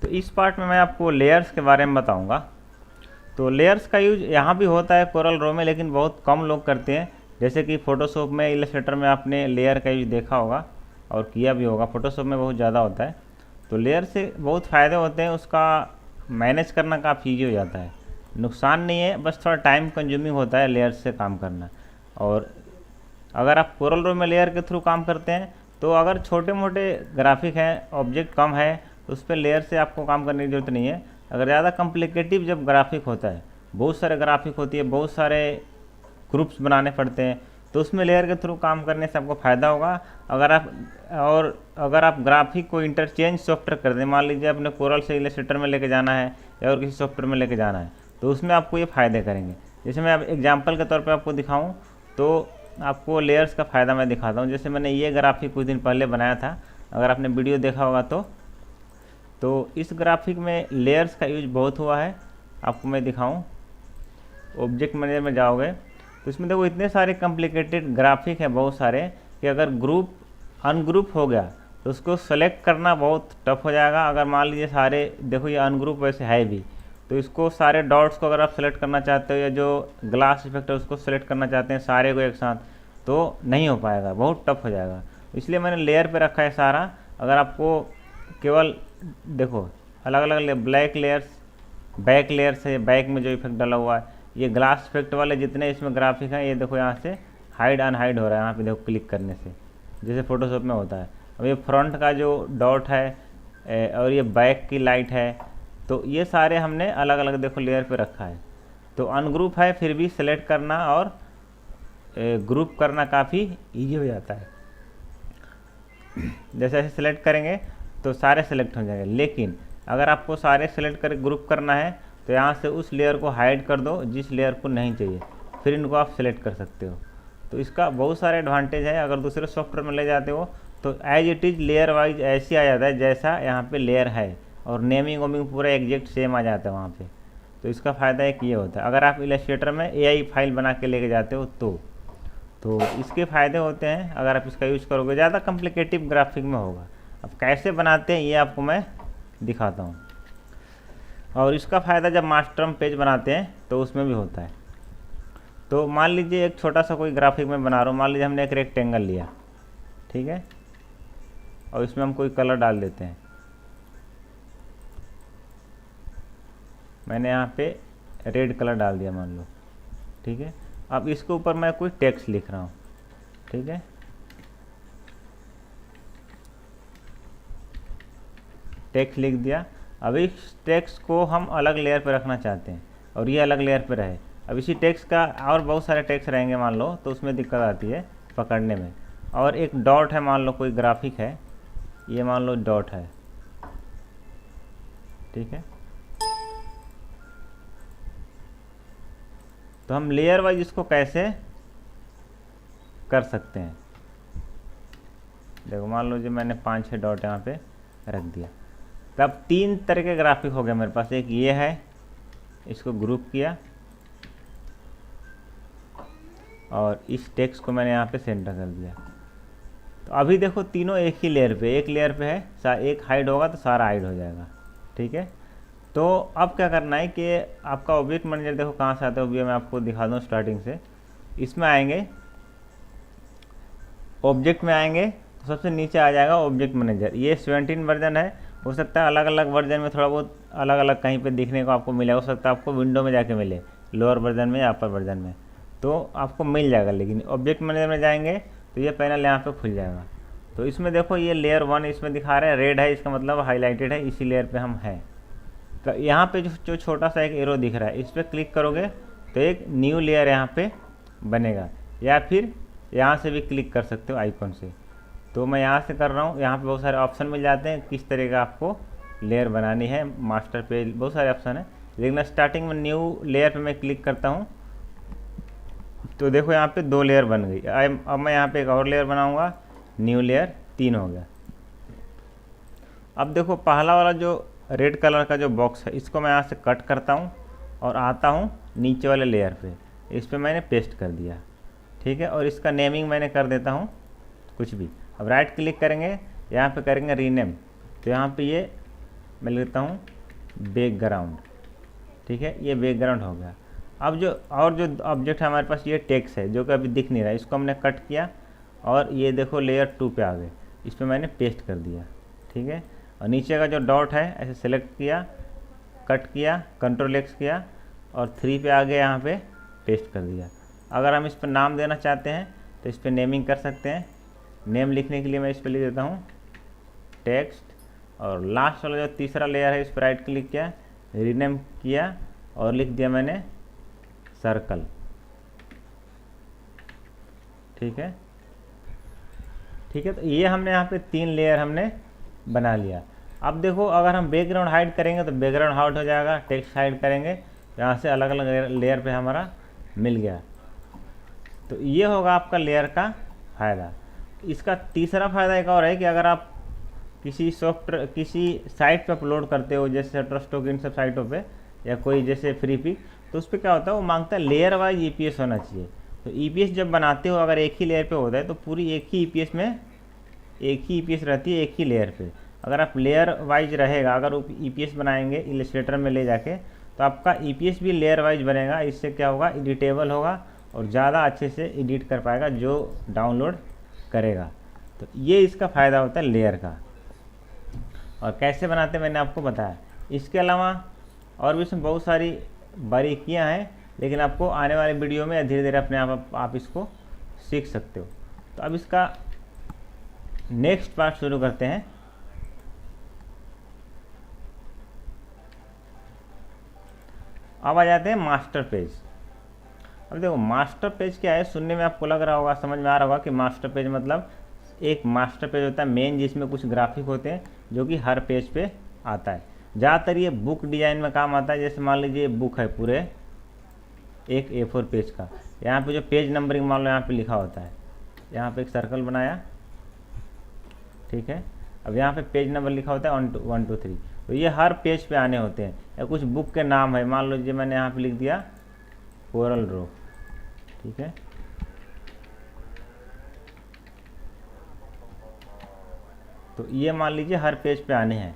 तो इस पार्ट में मैं आपको लेयर्स के बारे में बताऊंगा। तो लेयर्स का यूज यहाँ भी होता है कोरल ड्रॉ में, लेकिन बहुत कम लोग करते हैं। जैसे कि फ़ोटोशॉप में, इलस्ट्रेटर में आपने लेयर का यूज देखा होगा और किया भी होगा। फ़ोटोशॉप में बहुत ज़्यादा होता है। तो लेयर से बहुत फ़ायदे होते हैं, उसका मैनेज करना काफ़ी ईजी हो जाता है। नुकसान नहीं है, बस थोड़ा टाइम कंज्यूमिंग होता है लेयर से काम करना। और अगर आप कोरल ड्रॉ में लेयर के थ्रू काम करते हैं तो अगर छोटे मोटे ग्राफिक हैं, ऑब्जेक्ट कम है, तो उस पर लेयर से आपको काम करने की ज़रूरत नहीं है। अगर ज़्यादा कॉम्प्लिकेटिव जब ग्राफिक होता है, बहुत सारे ग्राफिक होती है, बहुत सारे ग्रुप्स बनाने पड़ते हैं, तो उसमें लेयर के थ्रू काम करने से आपको फ़ायदा होगा। अगर आप ग्राफिक को इंटरचेंज सॉफ्टवेयर कर दें, मान लीजिए अपने कोरल से इलस्ट्रेटर में लेके जाना है या और किसी सॉफ्टवेयर में लेके जाना है, तो उसमें आपको ये फ़ायदे करेंगे। जैसे मैं अब एग्जाम्पल के तौर पर आपको दिखाऊँ तो आपको लेयर्स का फ़ायदा मैं दिखाता हूँ। जैसे मैंने ये ग्राफिक कुछ दिन पहले बनाया था, अगर आपने वीडियो देखा होगा तो इस ग्राफिक में लेयर्स का यूज बहुत हुआ है। आपको मैं दिखाऊं, ऑब्जेक्ट मैनेजर में जाओगे तो इसमें देखो इतने सारे कॉम्प्लिकेटेड ग्राफिक हैं, बहुत सारे, कि अगर ग्रुप अनग्रुप हो गया तो उसको सेलेक्ट करना बहुत टफ हो जाएगा। अगर मान लीजिए सारे, देखो ये अनग्रुप वैसे है भी, तो इसको सारे डॉट्स को अगर आप सेलेक्ट करना चाहते हो या जो ग्लास इफेक्ट है उसको सेलेक्ट करना चाहते हैं सारे को एक साथ, तो नहीं हो पाएगा, बहुत टफ हो जाएगा। इसलिए मैंने लेयर पे रखा है सारा। अगर आपको केवल देखो अलग अलग ब्लैक लेयर्स, बैक लेयर्स है, बैक में जो इफेक्ट डाला हुआ है, ये ग्लास इफेक्ट वाले जितने इसमें ग्राफिक हैं, ये देखो यहाँ से हाइड अनहाइड हो रहा है, यहाँ पे देखो क्लिक करने से, जैसे फोटोशॉप में होता है। अब ये फ्रंट का जो डॉट है और ये बैक की लाइट है, तो ये सारे हमने अलग अलग देखो लेयर पे रखा है। तो अनग्रुप है, फिर भी सिलेक्ट करना और ग्रुप करना काफ़ी ईजी हो जाता है। जैसे ऐसे सिलेक्ट करेंगे तो सारे सिलेक्ट हो जाएंगे, लेकिन अगर आपको सारे सिलेक्ट कर ग्रुप करना है तो यहाँ से उस लेयर को हाइड कर दो जिस लेयर को नहीं चाहिए, फिर इनको आप सिलेक्ट कर सकते हो। तो इसका बहुत सारे एडवांटेज है। अगर दूसरे सॉफ्टवेयर में ले जाते हो तो as it is layer wise ऐसे आ जाता है जैसा यहाँ पे लेयर है, और नेमिंग वेमिंग पूरा एग्जैक्ट सेम आ जाता है वहाँ पे। तो इसका फ़ायदा एक ये होता है। अगर आप इलस्ट्रेटर में AI फाइल बना के लेके जाते हो तो इसके फ़ायदे होते हैं। अगर आप इसका यूज़ करोगे, ज़्यादा कॉम्प्लिकेटिव ग्राफिक में होगा। अब कैसे बनाते हैं ये आपको मैं दिखाता हूँ। और इसका फ़ायदा जब मास्टर पेज बनाते हैं तो उसमें भी होता है। तो मान लीजिए एक छोटा सा कोई ग्राफिक में बना रहा हूँ, मान लीजिए हमने एक रेक्टेंगल लिया, ठीक है, और इसमें हम कोई कलर डाल देते हैं। मैंने यहाँ पे रेड कलर डाल दिया मान लो, ठीक है। अब इसके ऊपर मैं कोई टेक्स्ट लिख रहा हूँ, ठीक है, टेक्स्ट लिख दिया। अब इस टेक्स्ट को हम अलग लेयर पर रखना चाहते हैं और ये अलग लेयर पर रहे। अब इसी टेक्स्ट का और बहुत सारे टेक्स्ट रहेंगे मान लो, तो उसमें दिक्कत आती है पकड़ने में। और एक डॉट है, मान लो कोई ग्राफिक है, ये मान लो डॉट है, ठीक है। तो हम लेयर वाइज इसको कैसे कर सकते हैं, देखो मान लो जो मैंने 5-6 डॉट यहाँ पे रख दिया, तब 3 तरह के ग्राफिक हो गए मेरे पास। एक ये है, इसको ग्रुप किया और इस टेक्स्ट को मैंने यहाँ पे सेंटर कर दिया। तो अभी देखो तीनों एक ही लेयर पे, एक लेयर पे है, एक हाइड होगा तो सारा हाइड हो जाएगा, ठीक है। तो अब क्या करना है कि आपका ऑब्जेक्ट मैनेजर देखो कहाँ से आता है, वो मैं आपको दिखा दूँ स्टार्टिंग से। इसमें आएंगे, ऑब्जेक्ट में आएंगे तो सबसे नीचे आ जाएगा ऑब्जेक्ट मैनेजर। ये 17 वर्जन है, हो सकता है अलग अलग वर्जन में थोड़ा बहुत अलग अलग कहीं पे दिखने को आपको मिले, हो सकता है आपको विंडो में जाके मिले, लोअर वर्जन में या अपर वर्जन में, तो आपको मिल जाएगा। लेकिन ऑब्जेक्ट मैनेजर में जाएंगे तो ये पैनल यहाँ पे खुल जाएगा। तो इसमें देखो ये लेयर 1 इसमें दिखा रहा है, रेड है, इसका मतलब हाईलाइटेड है, इसी लेयर पर हम हैं। तो यहाँ पे जो छोटा सा एक एरो दिख रहा है, इस पर क्लिक करोगे तो एक न्यू लेयर यहाँ पे बनेगा, या फिर यहाँ से भी क्लिक कर सकते हो आइकन से। तो मैं यहाँ से कर रहा हूँ। यहाँ पे बहुत सारे ऑप्शन मिल जाते हैं किस तरह का आपको लेयर बनानी है, मास्टर पेज, बहुत सारे ऑप्शन है। लेकिन स्टार्टिंग में न्यू लेयर पे मैं क्लिक करता हूँ तो देखो यहाँ पे 2 लेयर बन गई। अब मैं यहाँ पे एक और लेयर बनाऊँगा, न्यू लेयर 3 हो गया। अब देखो पहला वाला जो रेड कलर का जो बॉक्स है, इसको मैं यहाँ से कट करता हूँ और आता हूँ नीचे वाले लेयर पे, इस पर मैंने पेस्ट कर दिया, ठीक है। और इसका नेमिंग मैंने कर देता हूँ कुछ भी। अब राइट क्लिक करेंगे यहाँ पे करेंगे रीनेम, तो यहाँ पे ये मैं लिखता हूँ बैकग्राउंड, ठीक है, ये बैकग्राउंड हो गया। अब जो ऑब्जेक्ट है हमारे पास, ये टेक्स्ट है जो कि अभी दिख नहीं रहा है, इसको हमने कट किया और ये देखो लेयर 2 पे आ गए, इस पर मैंने पेस्ट कर दिया, ठीक है। और नीचे का जो डॉट है ऐसे सेलेक्ट किया, कट किया, Ctrl+X किया और 3 पे आ गए, यहाँ पे पेस्ट कर दिया। अगर हम इस पर नाम देना चाहते हैं तो इस पर नेमिंग कर सकते हैं। नेम लिखने के लिए मैं इस पर लिख देता हूँ टेक्स्ट, और लास्ट वाला जो तीसरा लेयर है इस पर राइट क्लिक किया, रीनेम किया और लिख दिया मैंने सर्कल, ठीक है, ठीक है। तो ये हमने यहाँ पे 3 लेयर हमने बना लिया। अब देखो अगर हम बैकग्राउंड हाइड करेंगे तो बैकग्राउंड हाइड हो जाएगा, टेक्स्ट हाइड करेंगे, यहाँ से अलग अलग लेयर पे हमारा मिल गया। तो ये होगा आपका लेयर का फ़ायदा। इसका तीसरा फ़ायदा एक और है कि अगर आप किसी सॉफ्टवेयर किसी साइट पे अपलोड करते हो, जैसे शटरस्टॉक इन सब साइटों पे, या कोई जैसे फ्री पिक, तो उस पर क्या होता है, वो मांगता है लेयर वाइज EPS होना चाहिए। तो EPS जब बनाते हो अगर एक ही लेयर पे होता है तो पूरी एक ही EPS में एक ही EPS रहती है एक ही लेयर पे। अगर आप लेयर वाइज रहेगा, अगर EPS बनाएंगे इलस्ट्रेटर में ले जाके, तो आपका EPS भी लेयर वाइज बनेगा। इससे क्या होगा, एडिटेबल होगा और ज़्यादा अच्छे से एडिट कर पाएगा जो डाउनलोड करेगा। तो ये इसका फ़ायदा होता है लेयर का। और कैसे बनाते मैंने आपको बताया। इसके अलावा और भी इसमें बहुत सारी बारीकियाँ हैं, लेकिन आपको आने वाले वीडियो में धीरे धीरे अपने आप इसको सीख सकते हो। तो अब इसका नेक्स्ट पार्ट शुरू करते हैं। अब आ जाते हैं मास्टर पेज। अब देखो मास्टर पेज क्या है, सुनने में आपको लग रहा होगा, समझ में आ रहा होगा कि मास्टर पेज मतलब एक मास्टर पेज होता है मेन, जिसमें कुछ ग्राफिक होते हैं जो कि हर पेज पे आता है। ज़्यादातर ये बुक डिज़ाइन में काम आता है। जैसे मान लीजिए बुक है पूरे एक A4 पेज का, यहाँ पे जो पेज नंबरिंग मान लो यहाँ पे लिखा होता है, यहाँ पे एक सर्कल बनाया, ठीक है। अब यहाँ पे पेज नंबर लिखा होता है 1 2 3, तो ये हर पेज पे आने होते हैं। या कुछ बुक के नाम है, मान लीजिए मैंने यहाँ पे लिख दिया कोरल ड्रॉ, ठीक है। तो ये मान लीजिए हर पेज पे आने हैं,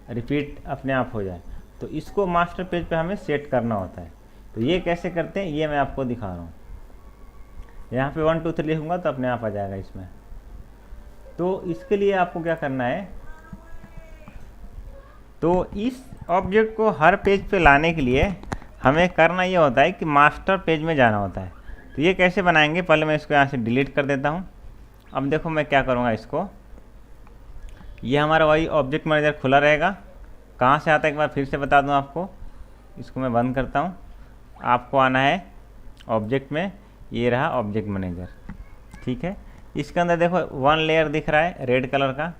रिपीट अपने आप हो जाए, तो इसको मास्टर पेज पे हमें सेट करना होता है। तो ये कैसे करते हैं ये मैं आपको दिखा रहा हूँ। यहाँ पे 1 2 3 लिखूँगा तो अपने आप आ जाएगा इसमें। तो इसके लिए आपको क्या करना है, तो इस ऑब्जेक्ट को हर पेज पे लाने के लिए हमें करना ये होता है कि मास्टर पेज में जाना होता है। तो ये कैसे बनाएंगे, पहले मैं इसको यहाँ से डिलीट कर देता हूँ। अब देखो मैं क्या करूँगा, इसको ये हमारा वही ऑब्जेक्ट मैनेजर खुला रहेगा। कहाँ से आता है एक बार फिर से बता दूँ आपको। इसको मैं बंद करता हूँ, आपको आना है ऑब्जेक्ट में, ये रहा ऑब्जेक्ट मैनेजर, ठीक है। इसके अंदर देखो 1 लेयर दिख रहा है रेड कलर का।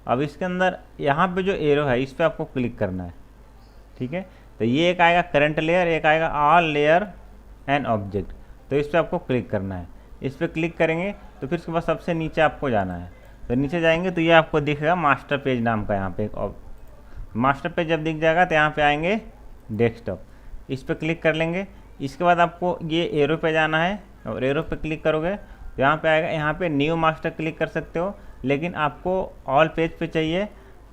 अब इसके अंदर यहाँ पे जो एरो है इस पर आपको क्लिक करना है, ठीक है। तो ये एक आएगा करंट लेयर, एक आएगा ऑल लेयर एंड ऑब्जेक्ट, तो इस पर आपको क्लिक करना है। इस पर क्लिक करेंगे तो फिर उसके बाद सबसे नीचे आपको जाना है। तो नीचे जाएंगे तो ये आपको दिखेगा मास्टर पेज नाम का, यहाँ पे एक मास्टर पेज जब दिख जाएगा तो यहाँ पे आएंगे डेस्कटॉप, इस पर क्लिक कर लेंगे। इसके बाद आपको ये एरो पे जाना है और एरो पे क्लिक करोगे तो यहाँ पे आएगा, यहाँ पे न्यू मास्टर क्लिक कर सकते हो, लेकिन आपको ऑल पेज पे चाहिए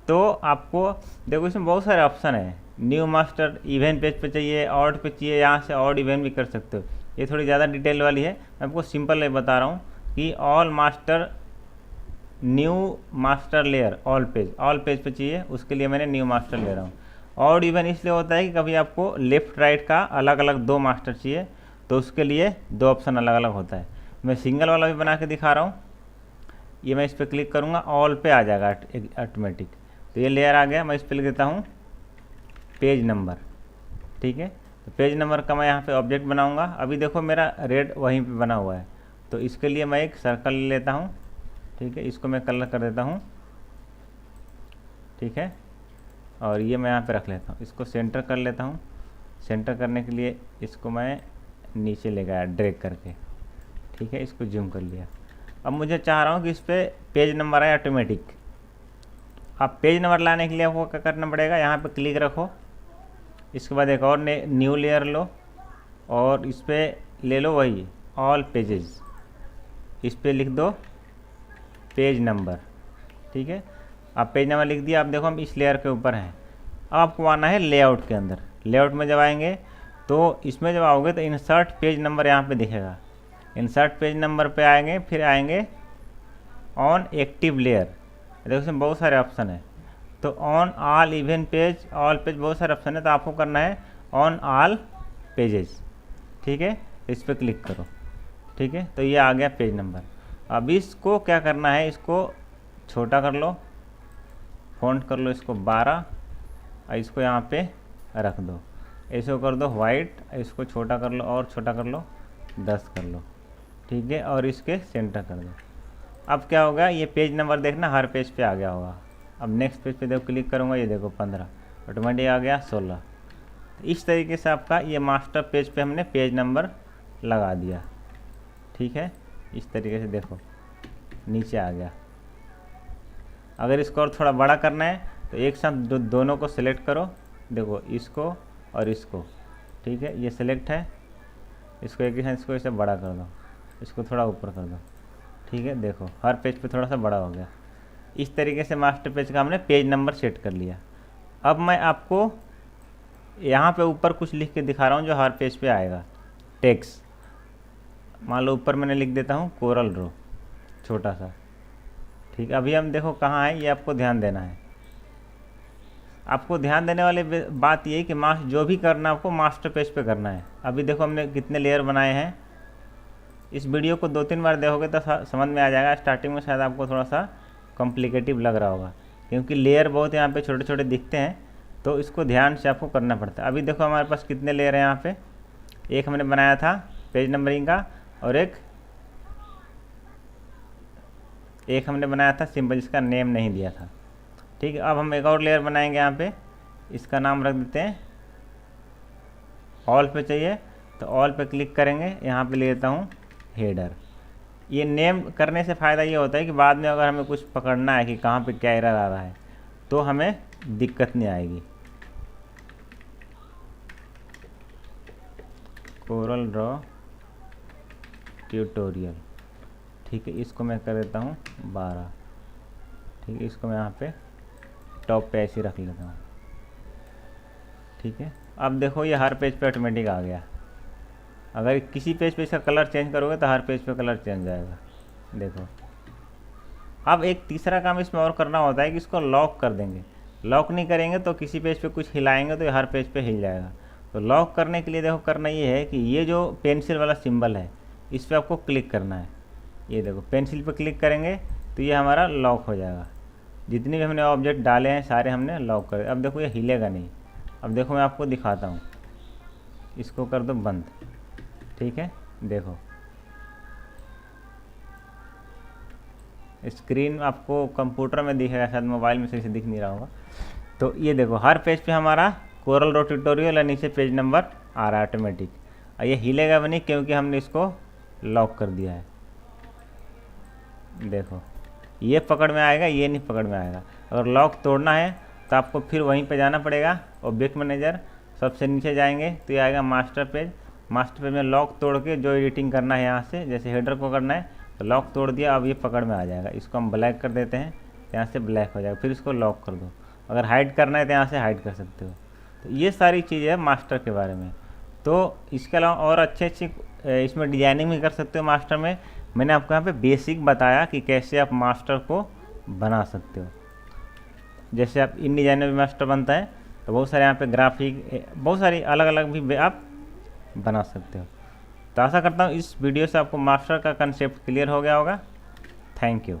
तो आपको देखो इसमें बहुत सारे ऑप्शन है। न्यू मास्टर इवेंट पेज पे चाहिए, ऑड पे चाहिए, यहाँ से ऑड इवेंट भी कर सकते हो। ये थोड़ी ज़्यादा डिटेल वाली है, मैं आपको सिंपल बता रहा हूँ कि all master new master layer all page पे चाहिए, उसके लिए मैंने न्यू मास्टर ले रहा हूँ। ऑड इवेंट इसलिए होता है कि कभी आपको लेफ़्ट राइट का अलग अलग 2 मास्टर चाहिए तो उसके लिए 2 ऑप्शन अलग अलग होता है। मैं सिंगल वाला भी बना के दिखा रहा हूँ। ये मैं इस पर क्लिक करूँगा, ऑल पे आ जाएगा ऑटोमेटिक। तो ये लेयर आ गया, मैं इस पर लिख देता हूँ पेज नंबर, ठीक है। तो पेज नंबर का मैं यहाँ पे ऑब्जेक्ट बनाऊँगा। अभी देखो मेरा रेड वहीं पे बना हुआ है, तो इसके लिए मैं एक सर्कल ले लेता हूँ, ठीक है। इसको मैं कलर कर देता हूँ, ठीक है। और ये मैं यहाँ पे रख लेता हूँ, इसको सेंटर कर लेता हूँ। सेंटर करने के लिए इसको मैं नीचे ले गया ड्रैग करके, ठीक है। इसको जूम कर लिया। अब मुझे चाह रहा हूँ कि इस पर पेज नंबर आए ऑटोमेटिक। अब पेज नंबर लाने के लिए आपको क्या करना पड़ेगा, यहाँ पे क्लिक रखो, इसके बाद एक और न्यू लेयर लो और इस पर ले लो वही ऑल पेजेस, इस पर लिख दो पेज नंबर, ठीक है, आप पेज नंबर लिख दिया। आप देखो हम इस लेयर के ऊपर हैं। अब आपको आना है लेआउट के अंदर। लेआउट में जब आएंगे तो इसमें जब आओगे तो इंसर्ट पेज नंबर यहाँ पे दिखेगा। इंसर्ट पेज नंबर पे आएंगे, फिर आएंगे ऑन एक्टिव लेयर। देखो इसमें बहुत सारे ऑप्शन है, तो on all even page, all page, बहुत सारे ऑप्शन है, तो आपको करना है ऑन ऑल पेजेस। ठीक है, इस पर क्लिक करो। ठीक है, तो ये आ गया पेज नंबर। अब इसको क्या करना है, इसको छोटा कर लो, फ़ॉन्ट कर लो इसको 12 और इसको यहाँ पे रख दो। इसको कर दो वाइट, इसको छोटा कर लो और छोटा कर लो, 10 कर लो। ठीक है, और इसके सेंटर कर दो। अब क्या होगा, ये पेज नंबर देखना हर पेज पे आ गया होगा। अब नेक्स्ट पेज पे देखो क्लिक करूँगा, ये देखो 15 ऑटोमेटिक आ गया 16। इस तरीके से आपका ये मास्टर पेज पे हमने पेज नंबर लगा दिया। ठीक है, इस तरीके से देखो नीचे आ गया। अगर इसको और थोड़ा बड़ा करना है तो एक साथ दोनों को सिलेक्ट करो। देखो इसको और इसको, ठीक है, ये सिलेक्ट है, इसको एक ही साथ इसको इसे बड़ा कर दो, इसको थोड़ा ऊपर कर दो। ठीक है, देखो हर पेज पे थोड़ा सा बड़ा हो गया। इस तरीके से मास्टर पेज का हमने पेज नंबर सेट कर लिया। अब मैं आपको यहाँ पे ऊपर कुछ लिख के दिखा रहा हूँ जो हर पेज पे आएगा। टेक्स्ट मान लो ऊपर मैंने लिख देता हूँ कोरल ड्रॉ, छोटा सा। ठीक है, अभी हम देखो कहाँ है, ये आपको ध्यान देना है। आपको ध्यान देने वाली बात ये है कि जो भी करना है आपको मास्टर पेज पे करना है। अभी देखो हमने कितने लेयर बनाए हैं। इस वीडियो को 2-3 बार देखोगे तो समझ में आ जाएगा। स्टार्टिंग में शायद आपको थोड़ा सा कॉम्प्लिकेटिव लग रहा होगा, क्योंकि लेयर बहुत यहाँ पे छोटे छोटे दिखते हैं, तो इसको ध्यान से आपको करना पड़ता है। अभी देखो हमारे पास कितने लेयर हैं यहाँ पे। एक हमने बनाया था पेज नंबरिंग का, और एक हमने बनाया था सिंपल, जिसका नेम नहीं दिया था। ठीक है, अब हम एक और लेयर बनाएंगे यहाँ पे, इसका नाम रख देते हैं ऑल पे चाहिए, तो ऑल पे क्लिक करेंगे। यहाँ पे ले लेता हूँ हेडर। ये नेम करने से फ़ायदा ये होता है कि बाद में अगर हमें कुछ पकड़ना है कि कहाँ पे क्या एरर आ रहा है तो हमें दिक्कत नहीं आएगी। कोरल ड्रॉ ट्यूटोरियल, ठीक है, इसको मैं कर देता हूँ 12। ठीक है, इसको मैं यहाँ पे टॉप पे ऐसे रख लेता हूँ। ठीक है, अब देखो ये हर पेज पे ऑटोमेटिक आ गया। अगर किसी पेज पे इसका कलर चेंज करोगे तो हर पेज पे कलर चेंज हो जाएगा। देखो, अब एक तीसरा काम इसमें और करना होता है कि इसको लॉक कर देंगे। लॉक नहीं करेंगे तो किसी पेज पे कुछ हिलाएंगे तो ये हर पेज पे हिल जाएगा। तो लॉक करने के लिए देखो करना ये है कि ये जो पेंसिल वाला सिंबल है इस पर आपको क्लिक करना है। ये देखो पेंसिल पे क्लिक करेंगे तो ये हमारा लॉक हो जाएगा। जितने भी हमने ऑब्जेक्ट डाले हैं सारे हमने लॉक कर। अब देखो ये हिलेगा नहीं। अब देखो मैं आपको दिखाता हूँ, इसको कर दो बंद। ठीक है, देखो स्क्रीन आपको कंप्यूटर में दिखेगा, शायद मोबाइल में सही से दिख नहीं रहा होगा। तो ये देखो हर पेज पे हमारा कोरल ड्रॉ ट्यूटोरियल और नीचे पेज नंबर आ रहा है ऑटोमेटिक। और ये हिलेगा भी नहीं क्योंकि हमने इसको लॉक कर दिया है। देखो ये पकड़ में आएगा, ये नहीं पकड़ में आएगा। अगर लॉक तोड़ना है तो आपको फिर वहीं पे जाना पड़ेगा, ऑब्जेक्ट मैनेजर, सबसे नीचे जाएंगे तो ये आएगा मास्टर पेज। मास्टर पेज में लॉक तोड़ के जो एडिटिंग करना है यहाँ से, जैसे हेडर को करना है तो लॉक तोड़ दिया, अब ये पकड़ में आ जाएगा। इसको हम ब्लैक कर देते हैं, यहाँ से ब्लैक हो जाएगा। फिर इसको लॉक कर दो। अगर हाइड करना है तो यहाँ से हाइड कर सकते हो। तो ये सारी चीज़ें है मास्टर के बारे में। तो इसके अलावा और अच्छी इसमें डिजाइनिंग भी कर सकते हो मास्टर में। मैंने आपको यहाँ पे बेसिक बताया कि कैसे आप मास्टर को बना सकते हो। जैसे आप इन डिजाइन में भी मास्टर बनता है तो बहुत सारे यहाँ पे ग्राफिक, बहुत सारी अलग अलग भी आप बना सकते हो। तो आशा करता हूँ इस वीडियो से आपको मास्टर का कंसेप्ट क्लियर हो गया होगा। Thank you.